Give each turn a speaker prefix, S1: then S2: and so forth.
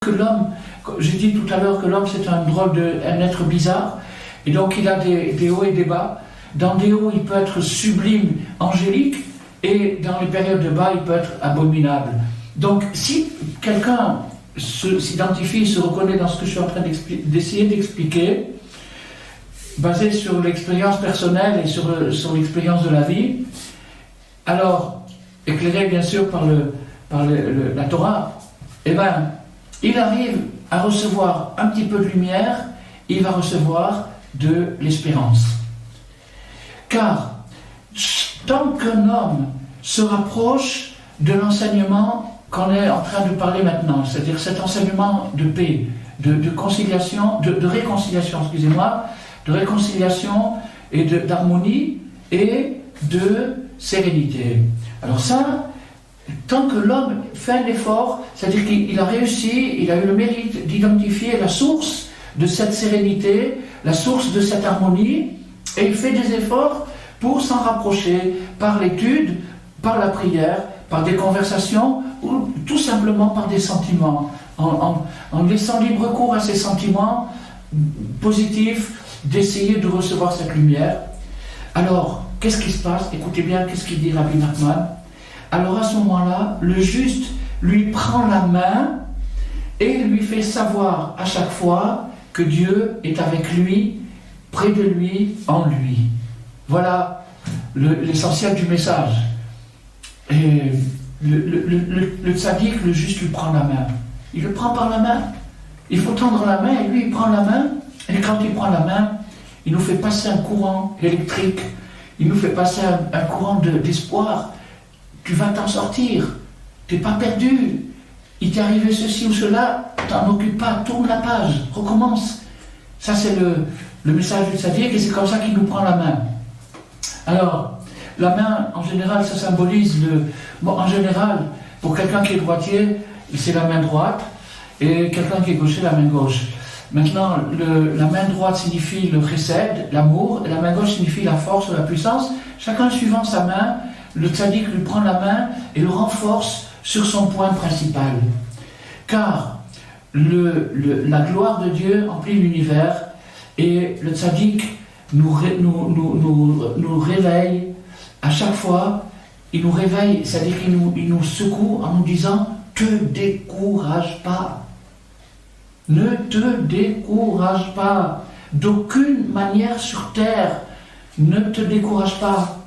S1: que l'homme, j'ai dit tout à l'heure que l'homme c'est un être bizarre, et donc il a des hauts et des bas. Dans des hauts, il peut être sublime, angélique, et dans les périodes de bas, il peut être abominable. Donc si quelqu'un s'identifie, se reconnaît dans ce que je suis en train d'essayer d'expliquer, basé sur l'expérience personnelle et sur l'expérience de la vie, alors, éclairé bien sûr par la Torah, eh bien, il arrive à recevoir un petit peu de lumière, il va recevoir de l'espérance. Car, tant qu'un homme se rapproche de l'enseignement qu'on est en train de parler maintenant, c'est-à-dire cet enseignement de paix, de conciliation, de réconciliation, excusez-moi, de réconciliation et d'harmonie et de sérénité. Alors ça, tant que l'homme fait un effort, c'est-à-dire qu'il a réussi, il a eu le mérite d'identifier la source de cette sérénité, la source de cette harmonie, et il fait des efforts pour s'en rapprocher par l'étude, par la prière, par des conversations, ou tout simplement par des sentiments, en laissant libre cours à ces sentiments positifs, d'essayer de recevoir cette lumière. Alors, qu'est-ce qui se passe? Écoutez bien, qu'est-ce qu'il dit Rabbi Nachman? Alors à ce moment-là, le juste lui prend la main et lui fait savoir à chaque fois que Dieu est avec lui, près de lui, en lui. Voilà l'essentiel du message. Et le tzaddik, le juste lui prend la main. Il le prend par la main. Il faut tendre la main et lui il prend la main. Et quand il prend la main, il nous fait passer un courant électrique. Il nous fait passer un courant d'espoir. Tu vas t'en sortir. Tu n'es pas perdu. Il t'est arrivé ceci ou cela. T'en occupe pas. Tourne la page. Recommence. Ça, c'est le message du tzaddik et c'est comme ça qu'il nous prend la main. Alors, la main, en général, ça symbolise en général, pour quelqu'un qui est droitier, c'est la main droite. Et quelqu'un qui est gaucher, la main gauche. Maintenant, la main droite signifie le chesed, l'amour, et la main gauche signifie la force, la puissance. Chacun suivant sa main, le tzaddik lui prend la main et le renforce sur son point principal. Car la gloire de Dieu emplit l'univers et le tzaddik nous réveille à chaque fois. Il nous réveille, c'est-à-dire qu'il nous secoue en nous disant « Te décourage pas ». Ne te décourage pas. D'aucune manière sur terre, ne te décourage pas.